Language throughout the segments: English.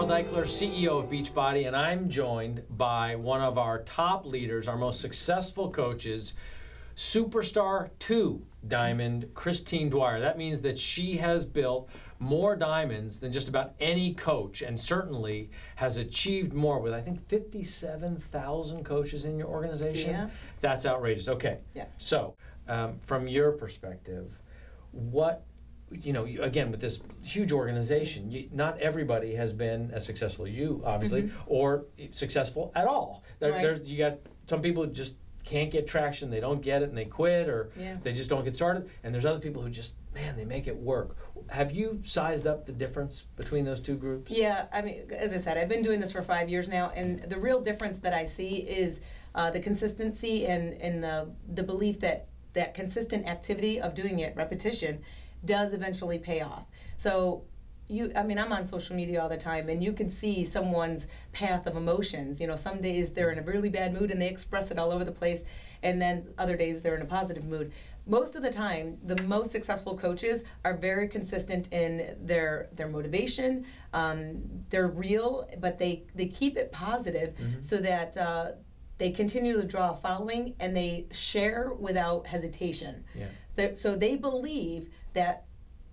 Al Deichler, CEO of Beachbody, and I'm joined by one of our top leaders, our most successful coaches, Superstar 2 Diamond, Christine Dwyer. That means that she has built more diamonds than just about any coach, and certainly has achieved more with, I think, 57,000 coaches in your organization. Yeah. That's outrageous. Okay. Yeah. So, from your perspective, what, again, with this huge organization, not everybody has been as successful as you, obviously, or successful at all. You got some people who just can't get traction, they don't get it, and they quit, or they just don't get started. And there's other people who just, man, they make it work. Have you sized up the difference between those two groups? Yeah, I mean, as I said, I've been doing this for 5 years now, and the real difference that I see is the consistency and the belief that that consistent activity of doing it, repetition, does eventually pay off. So I'm on social media all the time, and you can see someone's path of emotions. Some days they're in a really bad mood and they express it all over the place, and then other days they're in a positive mood. Most of the time, the most successful coaches are very consistent in their motivation. They're real, but they keep it positive so that they continue to draw a following, and they share without hesitation. So they believe that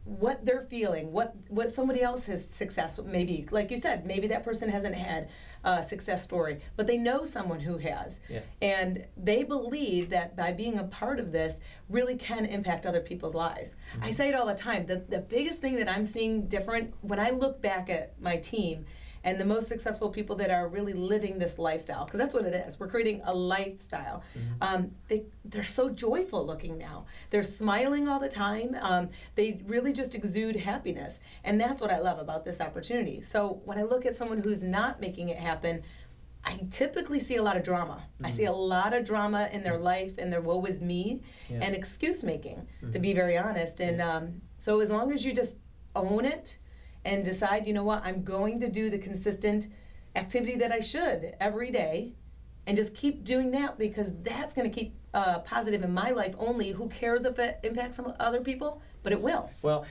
what they're feeling, what somebody else has success, maybe, like you said, maybe that person hasn't had a success story, but they know someone who has. And they believe that by being a part of this really can impact other people's lives. I say it all the time, the biggest thing that I'm seeing different when I look back at my team and the most successful people that are really living this lifestyle, because that's what it is. We're creating a lifestyle. They're so joyful looking now. They're smiling all the time. They really just exude happiness. And that's what I love about this opportunity. So when I look at someone who's not making it happen, I typically see a lot of drama. I see a lot of drama in their life and their woe is me and excuse making, to be very honest. And so as long as you just own it, and decide, you know what, I'm going to do the consistent activity that I should every day, and just keep doing that, because that's going to keep positive in my life only. Who cares if it impacts some other people? But it will. Well,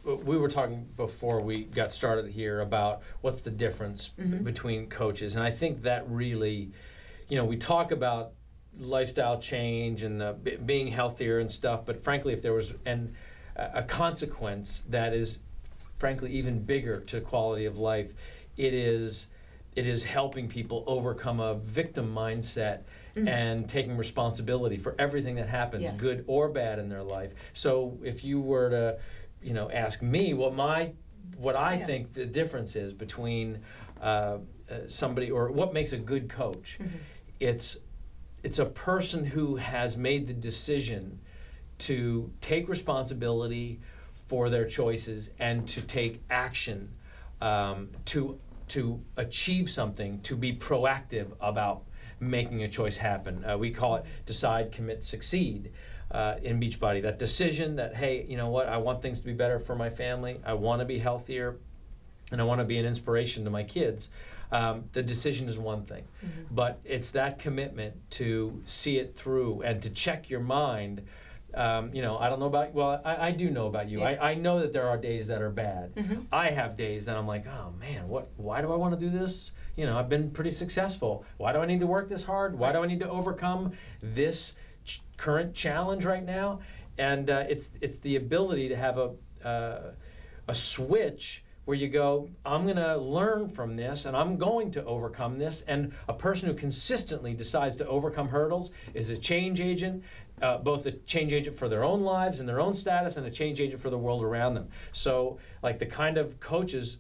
we were talking before we got started here about what's the difference between coaches, and I think that really, we talk about lifestyle change and being healthier and stuff, but frankly, if there was a consequence that is frankly even bigger to quality of life, it is helping people overcome a victim mindset and taking responsibility for everything that happens, good or bad, in their life. So if you were to, ask me what I think the difference is between somebody, or what makes a good coach, it's a person who has made the decision to take responsibility for their choices and to take action to achieve something, to be proactive about making a choice happen. We call it decide, commit, succeed in Beachbody. That decision that, hey, you know what, I want things to be better for my family, I want to be healthier, and I want to be an inspiration to my kids. The decision is one thing, but it's that commitment to see it through and to check your mind. I don't know about, well, I do know about you. I know that there are days that are bad. I have days that I'm like, oh man, why do I want to do this? I've been pretty successful. Why do I need to work this hard? Why do I need to overcome this current challenge right now? And it's the ability to have a switch where you go, I'm going to learn from this, and I'm going to overcome this. And a person who consistently decides to overcome hurdles is a change agent, both a change agent for their own lives and their own status, and a change agent for the world around them. So, like, the kind of coaches,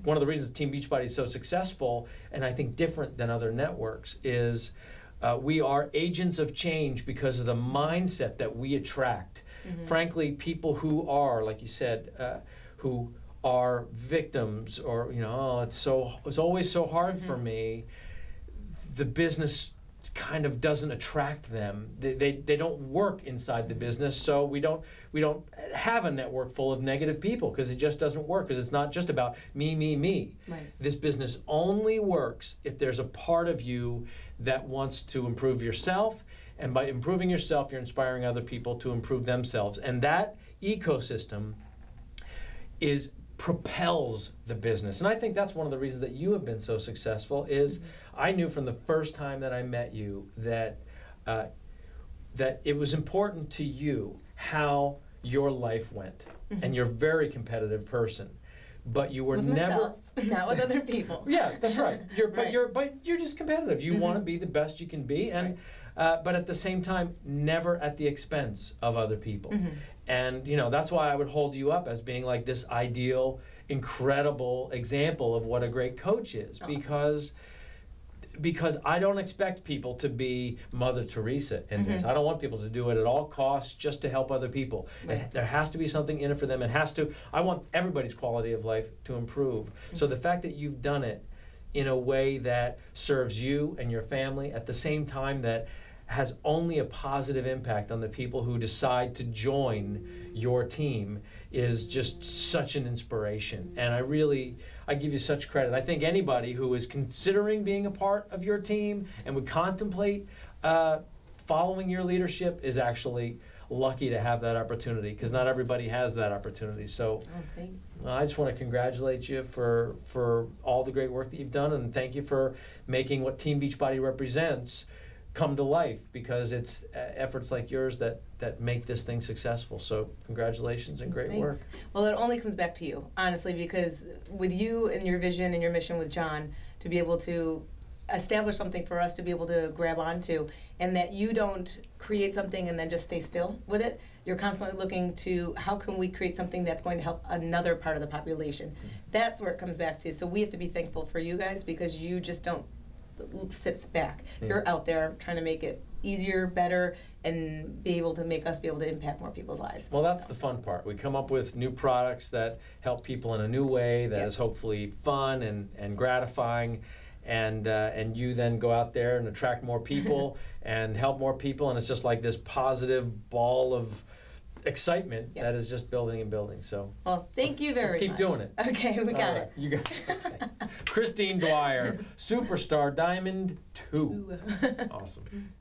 one of the reasons Team Beachbody is so successful, and I think different than other networks, is we are agents of change because of the mindset that we attract. Frankly, people who are, like you said, who are victims, or it's always so hard for me, the business kind of doesn't attract them. They don't work inside the business, so we don't have a network full of negative people, because it just doesn't work, because it's not just about me. This business only works if there's a part of you that wants to improve yourself, and by improving yourself, you're inspiring other people to improve themselves. And that ecosystem is propels the business. And I think that's one of the reasons that you have been so successful is I knew from the first time that I met you that that it was important to you how your life went. And you're a very competitive person. But you were with never myself, not with other people. Yeah, that's right. Right. But you're just competitive. You want to be the best you can be, and but at the same time, never at the expense of other people. And you know, that's why I would hold you up as being like this ideal, incredible example of what a great coach is, because I don't expect people to be Mother Teresa in this. I don't want people to do it at all costs just to help other people. There has to be something in it for them. I want everybody's quality of life to improve. So the fact that you've done it in a way that serves you and your family at the same time that has only a positive impact on the people who decide to join your team is just such an inspiration. And I give you such credit. I think anybody who is considering being a part of your team and would contemplate following your leadership is actually lucky to have that opportunity, because not everybody has that opportunity. So Thanks. I just want to congratulate you for all the great work that you've done, and thank you for making what Team Beachbody represents come to life, because it's efforts like yours that make this thing successful. So congratulations and great work. Well, it only comes back to you, honestly, because with you and your vision and your mission with John, to be able to establish something for us to be able to grab onto, and that you don't create something and then just stay still with it. You're constantly looking to how can we create something that's going to help another part of the population. That's where it comes back to. So we have to be thankful for you guys, because you just don't sit back. You're out there trying to make it easier, better, and be able to make us be able to impact more people's lives. Well, that's the fun part. We come up with new products that help people in a new way that is hopefully fun and gratifying, and you then go out there and attract more people and help more people, and it's just like this positive ball of excitement that is just building and building. So well, thank you very much. Let's keep doing it. Okay, we got it. You got it. Okay. Christine Dwyer, Superstar Diamond 2. Awesome.